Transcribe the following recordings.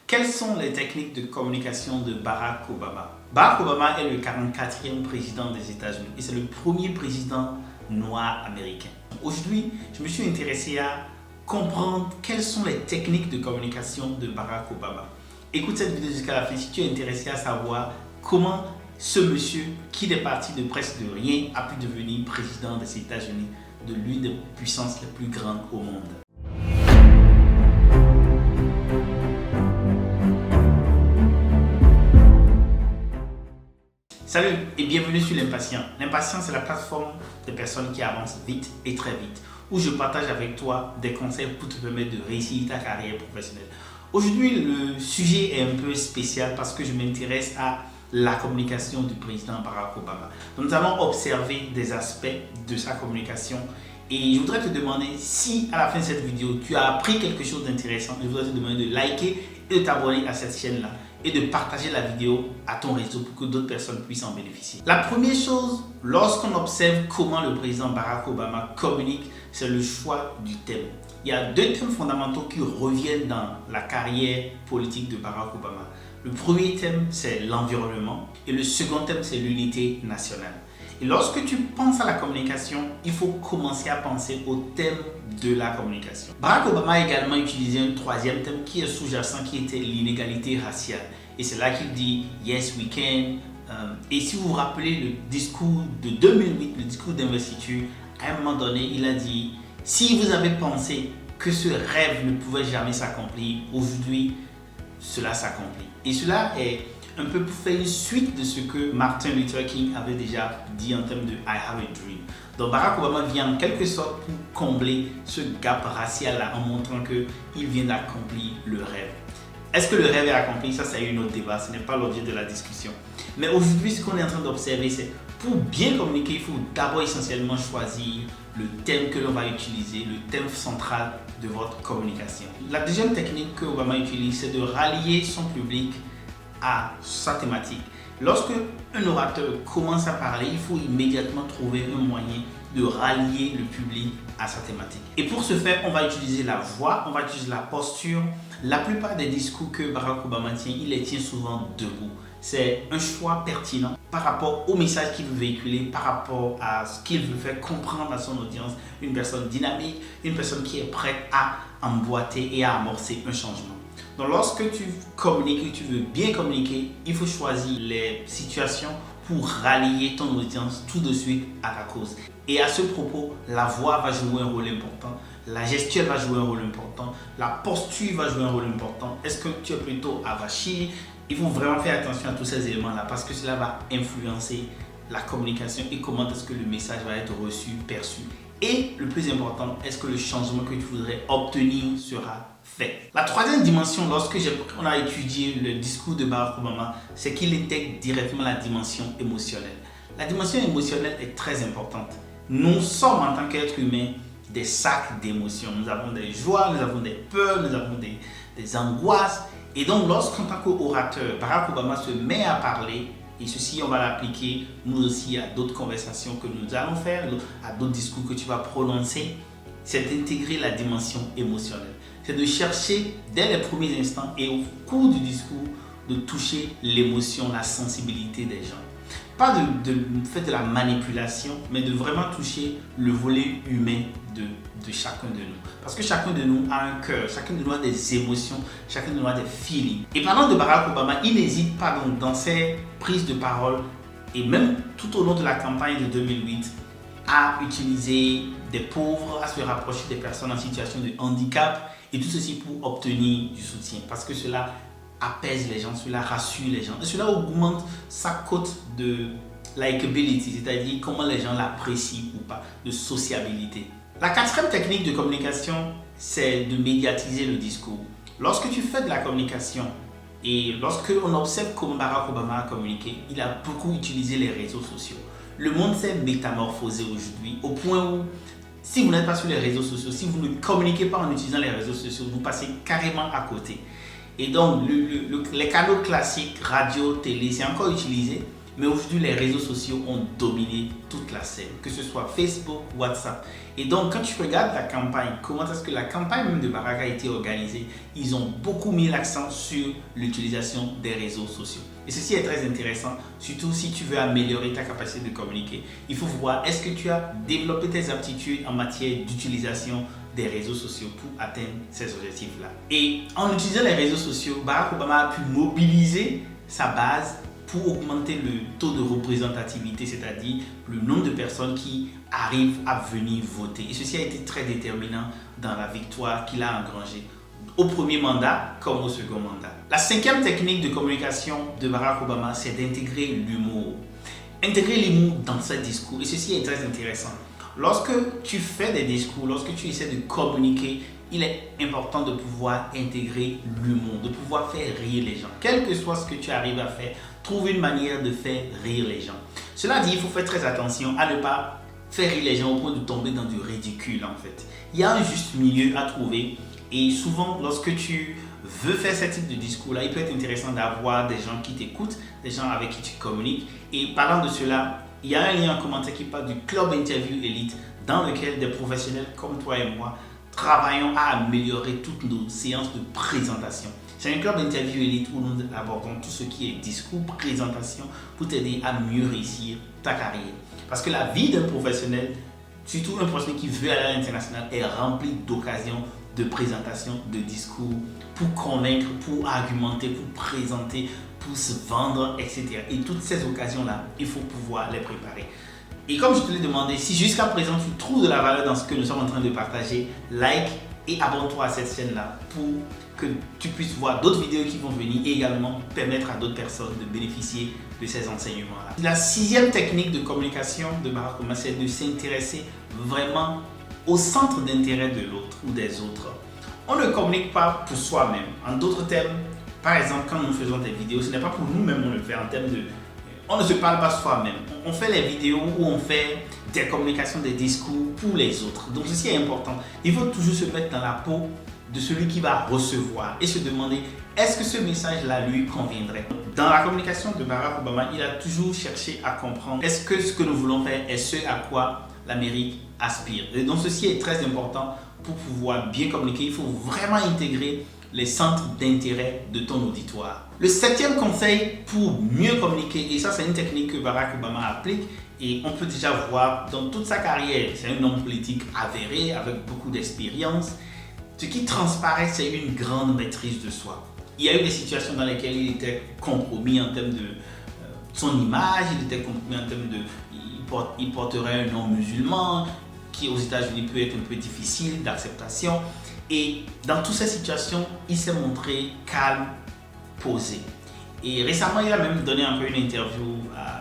Quelles sont les techniques de communication de Barack Obama? Barack Obama est le 44e président des États-Unis et c'est le premier président noir américain. Aujourd'hui, je me suis intéressé à comprendre quelles sont les techniques de communication de Barack Obama. Écoute cette vidéo jusqu'à la fin si tu es intéressé à savoir comment ce monsieur qui est parti de presque de rien a pu devenir président des États-Unis, de l'une des puissances les plus grandes au monde. Salut et bienvenue sur l'Impatient. L'Impatient, c'est la plateforme des personnes qui avancent vite et très vite, où je partage avec toi des conseils pour te permettre de réussir ta carrière professionnelle. Aujourd'hui, le sujet est un peu spécial parce que je m'intéresse à la communication du président Barack Obama. Donc, nous allons observer des aspects de sa communication et je voudrais te demander si à la fin de cette vidéo, tu as appris quelque chose d'intéressant. Je voudrais te demander de liker et de t'abonner à cette chaîne-là et de partager la vidéo à ton réseau pour que d'autres personnes puissent en bénéficier. La première chose, lorsqu'on observe comment le président Barack Obama communique, c'est le choix du thème. Il y a deux thèmes fondamentaux qui reviennent dans la carrière politique de Barack Obama. Le premier thème, c'est l'environnement et le second thème, c'est l'unité nationale. Et lorsque tu penses à la communication, il faut commencer à penser au thème de la communication. Barack Obama a également utilisé un troisième thème qui est sous-jacent, qui était l'inégalité raciale. Et c'est là qu'il dit « Yes, we can ». Et si vous vous rappelez le discours de 2008, le discours d'investiture, à un moment donné, il a dit « Si vous avez pensé que ce rêve ne pouvait jamais s'accomplir, aujourd'hui, cela s'accomplit ». Et cela est un peu pour faire une suite de ce que Martin Luther King avait déjà dit en termes de I have a dream. Donc Barack Obama vient en quelque sorte pour combler ce gap racial-là en montrant qu'il vient d'accomplir le rêve. Est-ce que le rêve est accompli? Ça, c'est un autre débat, ce n'est pas l'objet de la discussion. Mais aujourd'hui, ce qu'on est en train d'observer, c'est pour bien communiquer, il faut d'abord essentiellement choisir le thème que l'on va utiliser, le thème central de votre communication. La deuxième technique que Obama utilise, c'est de rallier son public à sa thématique. Lorsque un orateur commence à parler, il faut immédiatement trouver un moyen de rallier le public à sa thématique. Et pour ce faire, on va utiliser la voix, on va utiliser la posture. La plupart des discours que Barack Obama tient, il les tient souvent debout. C'est un choix pertinent par rapport au message qu'il veut véhiculer, par rapport à ce qu'il veut faire comprendre à son audience. Une personne dynamique, une personne qui est prête à emboîter et à amorcer un changement. Donc lorsque tu communiques et tu veux bien communiquer, il faut choisir les situations pour rallier ton audience tout de suite à ta cause. Et à ce propos, la voix va jouer un rôle important, la gestuelle va jouer un rôle important, la posture va jouer un rôle important. Est-ce que tu es plutôt avachi? Il faut vraiment faire attention à tous ces éléments-là parce que cela va influencer la communication et comment est-ce que le message va être reçu, perçu. Et le plus important, est-ce que le changement que tu voudrais obtenir sera fait? La troisième dimension, lorsque on a étudié le discours de Barack Obama, c'est qu'il intègre directement la dimension émotionnelle. La dimension émotionnelle est très importante. Nous sommes en tant qu'êtres humains des sacs d'émotions. Nous avons des joies, nous avons des peurs, nous avons des angoisses. Et donc, lorsqu'en tant qu'orateur, Barack Obama se met à parler, et ceci, on va l'appliquer nous aussi à d'autres conversations que nous allons faire, à d'autres discours que tu vas prononcer, c'est d'intégrer la dimension émotionnelle. C'est de chercher dès les premiers instants et au cours du discours de toucher l'émotion, la sensibilité des gens. Pas de faire de la manipulation, mais de vraiment toucher le volet humain de chacun de nous. Parce que chacun de nous a un cœur, chacun de nous a des émotions, chacun de nous a des feelings. Et parlant de Barack Obama, il n'hésite pas donc dans ses prises de parole et même tout au long de la campagne de 2008 à utiliser des pauvres, à se rapprocher des personnes en situation de handicap et tout ceci pour obtenir du soutien. Parce que cela apaise les gens, cela rassure les gens et cela augmente sa cote de likability, c'est-à-dire comment les gens l'apprécient ou pas, de sociabilité. La quatrième technique de communication, c'est de médiatiser le discours. Lorsque tu fais de la communication et lorsque on observe comment Barack Obama a communiqué, il a beaucoup utilisé les réseaux sociaux. Le monde s'est métamorphosé aujourd'hui au point où si vous n'êtes pas sur les réseaux sociaux, si vous ne communiquez pas en utilisant les réseaux sociaux, vous passez carrément à côté. Et donc, les canaux classiques, radio, télé, c'est encore utilisé, Mais aujourd'hui, les réseaux sociaux ont dominé toute la scène, que ce soit Facebook, WhatsApp. Et donc, quand tu regardes la campagne, comment est-ce que la campagne même de Barack a été organisée, ils ont beaucoup mis l'accent sur l'utilisation des réseaux sociaux. Et ceci est très intéressant, surtout si tu veux améliorer ta capacité de communiquer. Il faut voir, est-ce que tu as développé tes aptitudes en matière d'utilisation des réseaux sociaux pour atteindre ces objectifs-là. Et en utilisant les réseaux sociaux, Barack Obama a pu mobiliser sa base pour augmenter le taux de représentativité, c'est-à-dire le nombre de personnes qui arrivent à venir voter. Et ceci a été très déterminant dans la victoire qu'il a engrangée au premier mandat comme au second mandat. La cinquième technique de communication de Barack Obama, c'est d'intégrer l'humour. Intégrer l'humour dans ses discours, et ceci est très intéressant. Lorsque tu fais des discours, lorsque tu essaies de communiquer, il est important de pouvoir intégrer l'humour, de pouvoir faire rire les gens. Quel que soit ce que tu arrives à faire, trouve une manière de faire rire les gens. Cela dit, il faut faire très attention à ne pas faire rire les gens au point de tomber dans du ridicule en fait. Il y a un juste milieu à trouver et souvent lorsque tu veux faire ce type de discours-là, il peut être intéressant d'avoir des gens qui t'écoutent, des gens avec qui tu communiques. Et parlant de cela, il y a un lien en commentaire qui parle du Club Interview Elite dans lequel des professionnels comme toi et moi travaillons à améliorer toutes nos séances de présentation. C'est un club d'interview élite où nous abordons tout ce qui est discours, présentation pour t'aider à mieux réussir ta carrière. Parce que la vie d'un professionnel, surtout un professionnel qui veut aller à l'international, est remplie d'occasions de présentation, de discours pour convaincre, pour argumenter, pour présenter, pour se vendre, etc. Et toutes ces occasions-là, il faut pouvoir les préparer. Et comme je te l'ai demandé, si jusqu'à présent tu trouves de la valeur dans ce que nous sommes en train de partager, like et abonne-toi à cette chaîne-là pour que tu puisses voir d'autres vidéos qui vont venir et également permettre à d'autres personnes de bénéficier de ces enseignements-là. La sixième technique de communication de Barack Obama, c'est de s'intéresser vraiment au centre d'intérêt de l'autre ou des autres. On ne communique pas pour soi-même. En d'autres termes, par exemple, quand nous faisons des vidéos, ce n'est pas pour nous-mêmes qu'on le fait en termes de... On ne se parle pas soi-même. On fait les vidéos où on fait des communications, des discours pour les autres. Donc ceci est important. Il faut toujours se mettre dans la peau de celui qui va recevoir et se demander est-ce que ce message-là lui conviendrait. Dans la communication de Barack Obama, il a toujours cherché à comprendre est-ce que ce que nous voulons faire est ce à quoi l'Amérique aspire. Et donc ceci est très important pour pouvoir bien communiquer. Il faut vraiment intégrer les centres d'intérêt de ton auditoire. Le septième conseil pour mieux communiquer, et ça c'est une technique que Barack Obama applique et on peut déjà voir dans toute sa carrière, c'est un homme politique avéré avec beaucoup d'expérience. Ce qui transparaît, c'est une grande maîtrise de soi. Il y a eu des situations dans lesquelles il était compromis en termes de son image, il était compromis en termes de... Il porterait un nom musulman, qui aux États-Unis peut être un peu difficile d'acceptation. Et dans toutes ces situations, il s'est montré calme, posé. Et récemment, il a même donné un peu une interview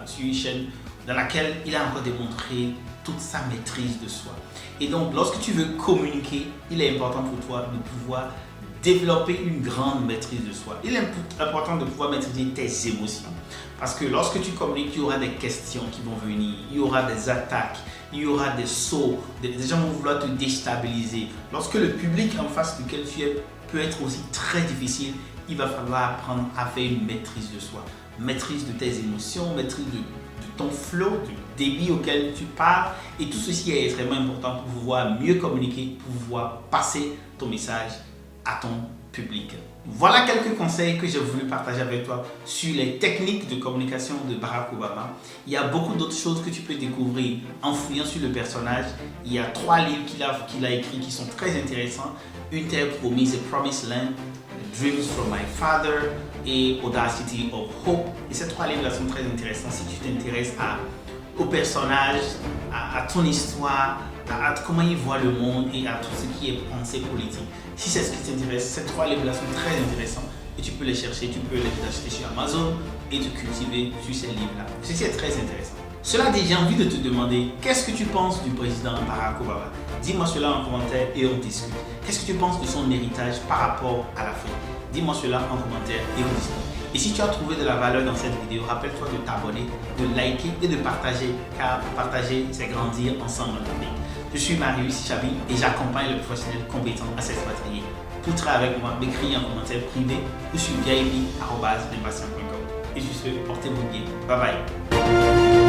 sur une chaîne dans laquelle il a encore démontré toute sa maîtrise de soi. Et donc, lorsque tu veux communiquer, il est important pour toi de pouvoir développer une grande maîtrise de soi. Il est important de pouvoir maîtriser tes émotions. Parce que lorsque tu communiques, il y aura des questions qui vont venir, il y aura des attaques, il y aura des sauts, des gens vont vouloir te déstabiliser. Lorsque le public en face duquel tu es peut être aussi très difficile, il va falloir apprendre à faire une maîtrise de soi. Maîtrise de tes émotions, maîtrise de ton flow, du débit auquel tu parles. Et tout ceci est extrêmement important pour pouvoir mieux communiquer, pour pouvoir passer ton message à ton public. Voilà quelques conseils que j'ai voulu partager avec toi sur les techniques de communication de Barack Obama. Il y a beaucoup d'autres choses que tu peux découvrir en fouillant sur le personnage. Il y a 3 livres qu'il a écrits qui sont très intéressants. Une terre promise, A Promised Land, Dreams from My Father et Audacity of Hope. Et ces 3 livres-là sont très intéressants si tu t'intéresses au personnage, à ton histoire, à comment il voit le monde et à tout ce qui est pensée politique. Si c'est ce qui t'intéresse, ces 3 livres-là sont très intéressants et tu peux les chercher, tu peux les acheter sur Amazon et te cultiver sur ces livres-là. Ceci est très intéressant. Cela dit, j'ai envie de te demander, qu'est-ce que tu penses du président Barack Obama? Dis-moi cela en commentaire et on discute. Qu'est-ce que tu penses de son héritage par rapport à l'Afrique? Dis-moi cela en commentaire et on discute. Et si tu as trouvé de la valeur dans cette vidéo, rappelle-toi de t'abonner, de liker et de partager, car partager, c'est grandir ensemble en Afrique. Je suis Marius Chabi et j'accompagne les professionnels compétents à s'expatrier. Pour travailler avec moi, m'écris en commentaire privé ou sur vip@l'impatient.com. Et sur ce, portez-vous bien. Bye bye.